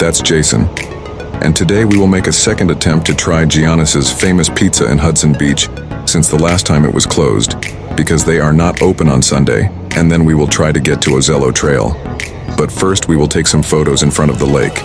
That's Jason. And today we will make a second attempt to try Giannis's famous pizza in Hudson Beach, since the last time it was closed, because they are not open on Sunday, and then we will try to get to Ozello Trail. But first we will take some photos in front of the lake.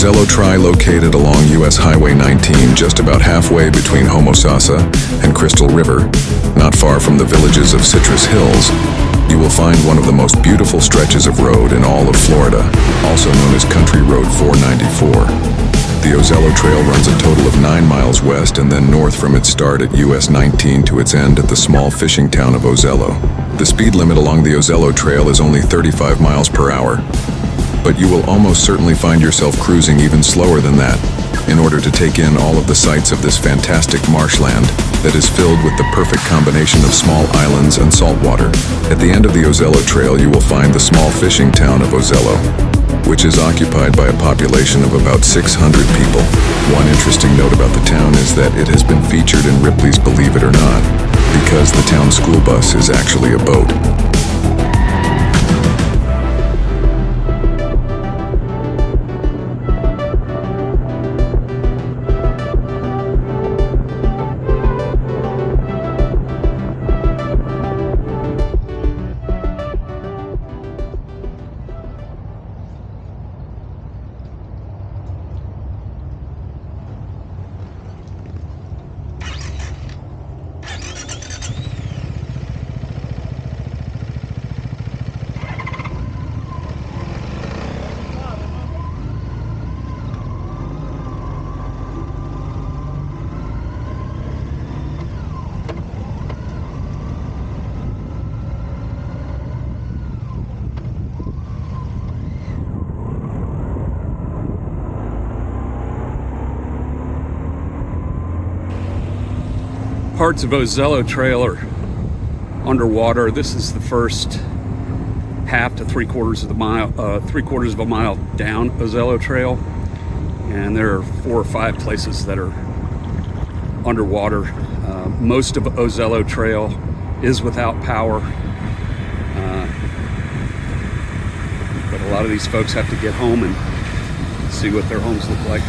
Ozello Trail, located along US Highway 19, just about halfway between Homosassa and Crystal River, not far from the villages of Citrus Hills, you will find one of the most beautiful stretches of road in all of Florida, also known as Country Road 494. The Ozello Trail runs a total of 9 miles west and then north from its start at US 19 to its end at the small fishing town of Ozello. The speed limit along the Ozello Trail is only 35 miles per hour, but you will almost certainly find yourself cruising even slower than that in order to take in all of the sights of this fantastic marshland that is filled with the perfect combination of small islands and salt water. At the end of the Ozello Trail, you will find the small fishing town of Ozello, which is occupied by a population of about 600 people. One interesting note about the town is that it has been featured in Ripley's Believe It or Not, because the town school bus is actually a boat. parts of Ozello Trail are underwater. This is the first half to 3/4 of a mile down Ozello Trail, and there are 4 or 5 places that are underwater. Most of Ozello Trail is without power, but a lot of these folks have to get home and see what their homes look like.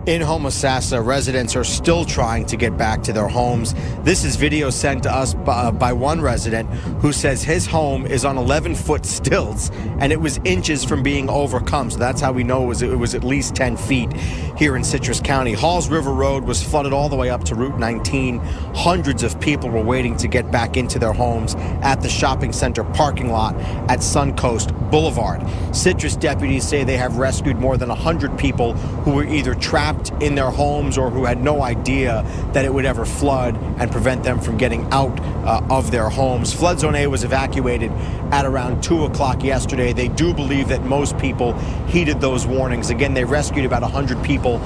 In Homosassa, residents are still trying to get back to their homes. This is video sent to us by one resident who says his home is on 11-foot stilts and it was inches from being overcome. So that's how we know it was at least 10 feet here in Citrus County. Halls River Road was flooded all the way up to Route 19. Hundreds of people were waiting to get back into their homes at the shopping center parking lot at Suncoast Boulevard. Citrus deputies say they have rescued more than 100 people who were either trapped in their homes or who had no idea that it would ever flood and prevent them from getting out of their homes. Flood Zone A was evacuated at around 2 o'clock yesterday. They do believe that most people heeded those warnings. Again, they rescued about 100 people.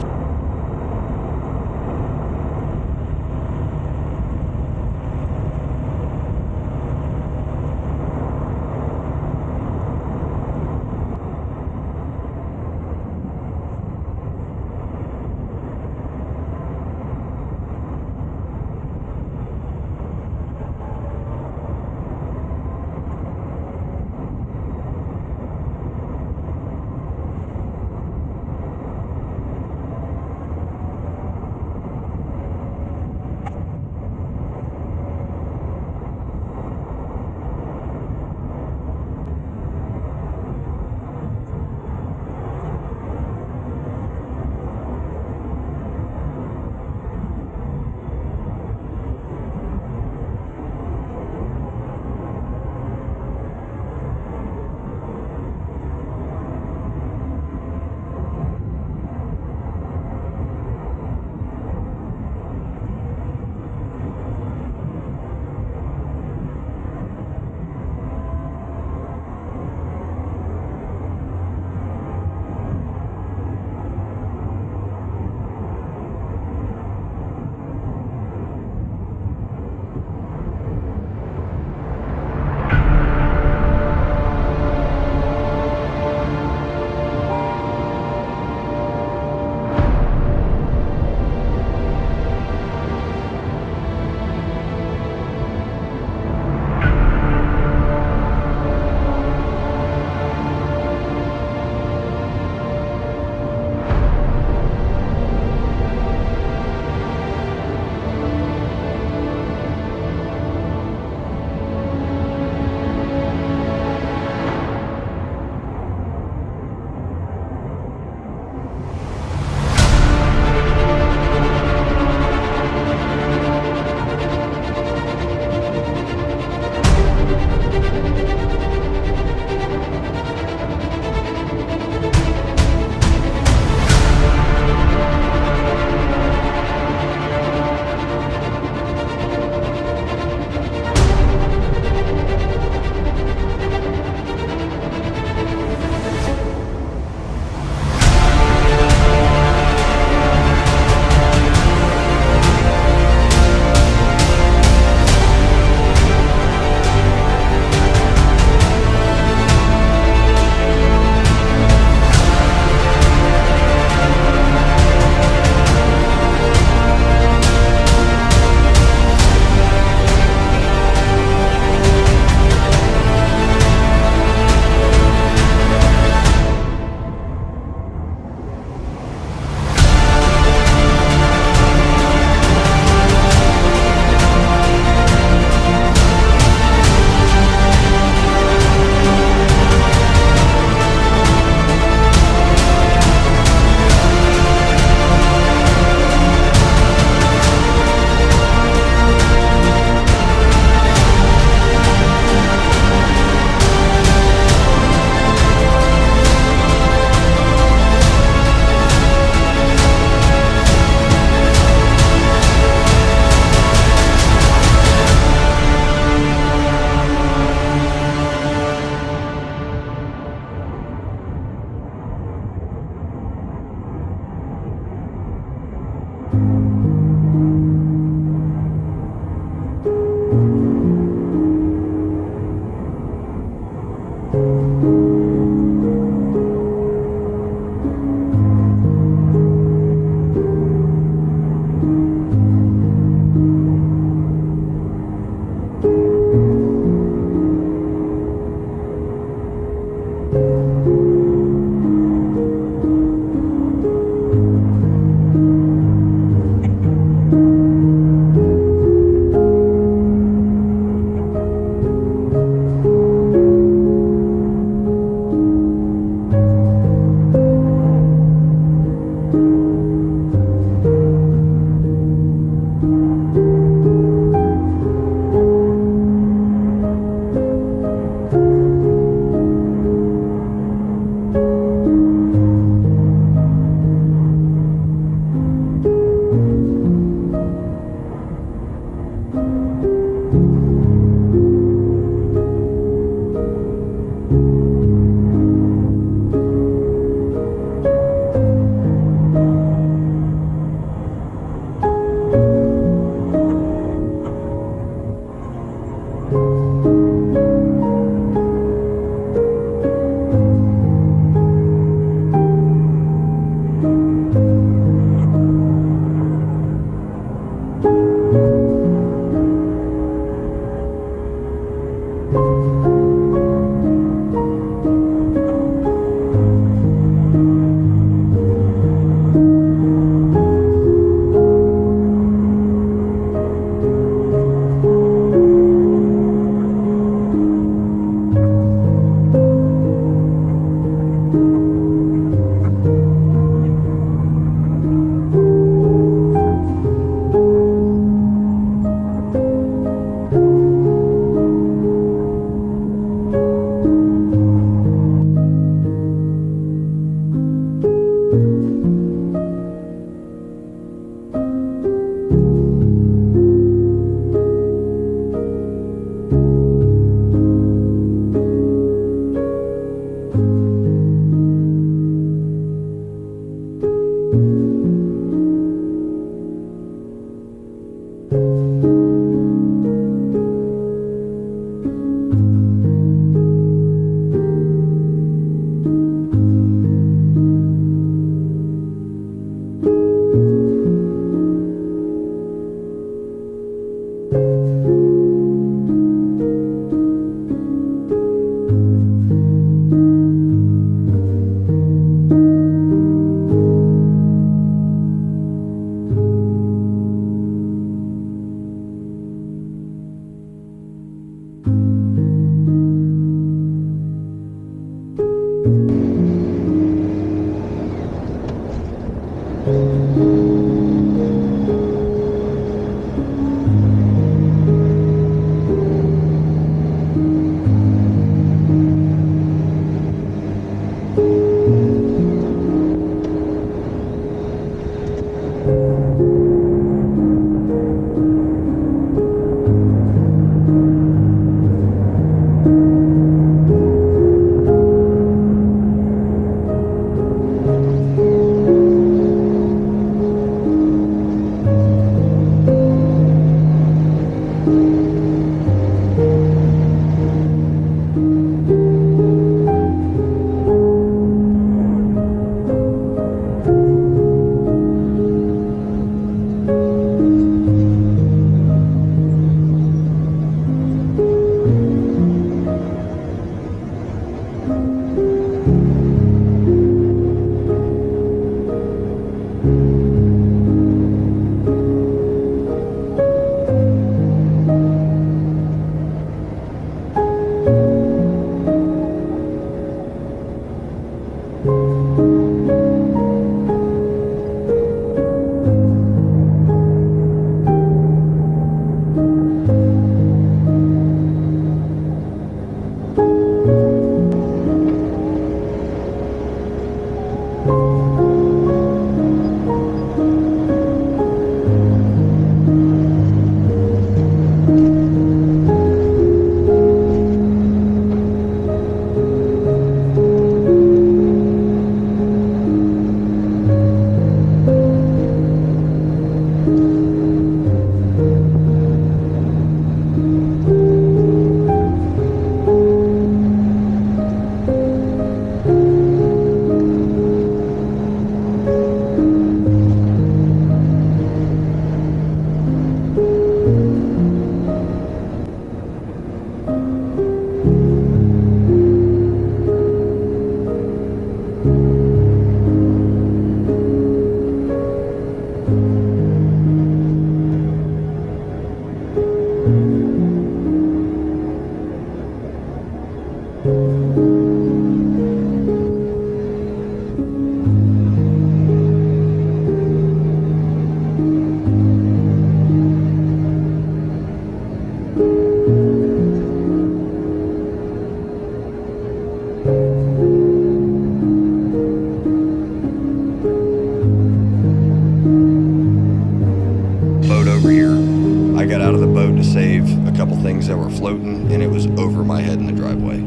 I got out of the boat to save a couple things that were floating, and it was over my head in the driveway.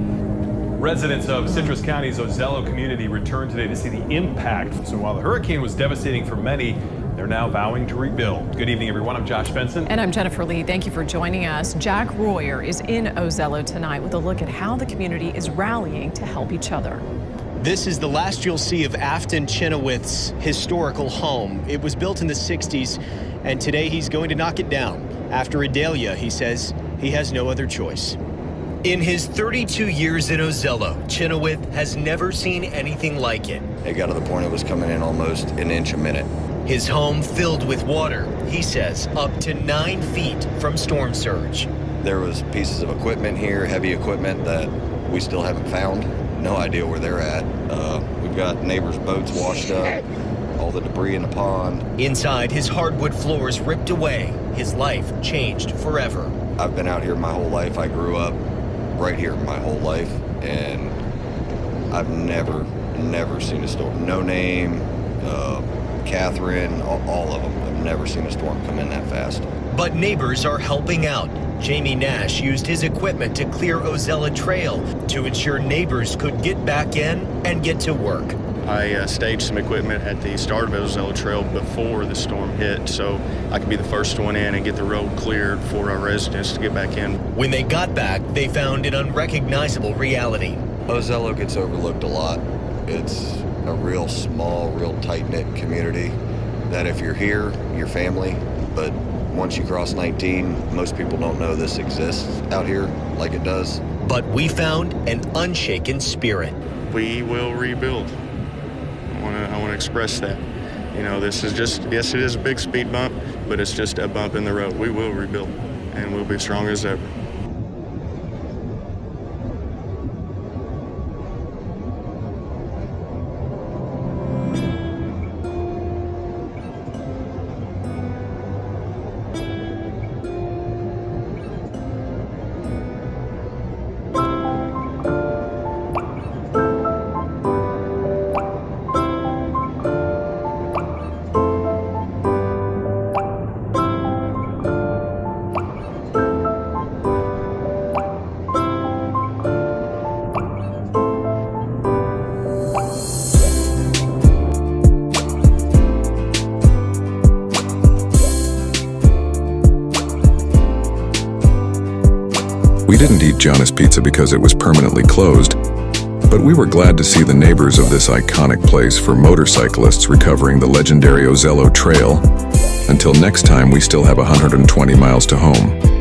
Residents of Citrus County's Ozello community returned today to see the impact. So while the hurricane was devastating for many, they're now vowing to rebuild. Good evening, everyone. I'm Josh Benson. And I'm Jennifer Lee. Thank you for joining us. Jack Royer is in Ozello tonight with a look at how the community is rallying to help each other. This is the last you'll see of Afton Chenoweth's historical home. It was built in the 60s, and today he's going to knock it down. After Idalia, he says he has no other choice. In his 32 years in Ozello, Chenoweth has never seen anything like it. It got to the point it was coming in almost an inch a minute. His home filled with water, he says, up to 9 feet from storm surge. There was pieces of equipment here, heavy equipment that we still haven't found. No idea where they're at. We've got neighbors' boats washed up, all the debris in the pond. Inside, his hardwood floors ripped away. His life changed forever. I've been out here my whole life. I grew up right here my whole life, and I've never seen a storm. No Name, Catherine, all of them. I've never seen a storm come in that fast. But neighbors are helping out. Jamie Nash used his equipment to clear Ozello Trail to ensure neighbors could get back in and get to work. I staged some equipment at the start of Ozello Trail before the storm hit, so I could be the first one in and get the road cleared for our residents to get back in. When they got back, they found an unrecognizable reality. Ozello gets overlooked a lot. It's a real small, real tight-knit community that if you're here, you're family, but once you cross 19, most people don't know this exists out here like it does. But we found an unshaken spirit. We will rebuild. I want to express that. You know, this is just, yes, it is a big speed bump, but it's just a bump in the road. We will rebuild, and we'll be strong as ever. We didn't eat Johnny's Pizza because it was permanently closed, but we were glad to see the neighbors of this iconic place for motorcyclists recovering the legendary Ozello Trail. Until next time, we still have 120 miles to home.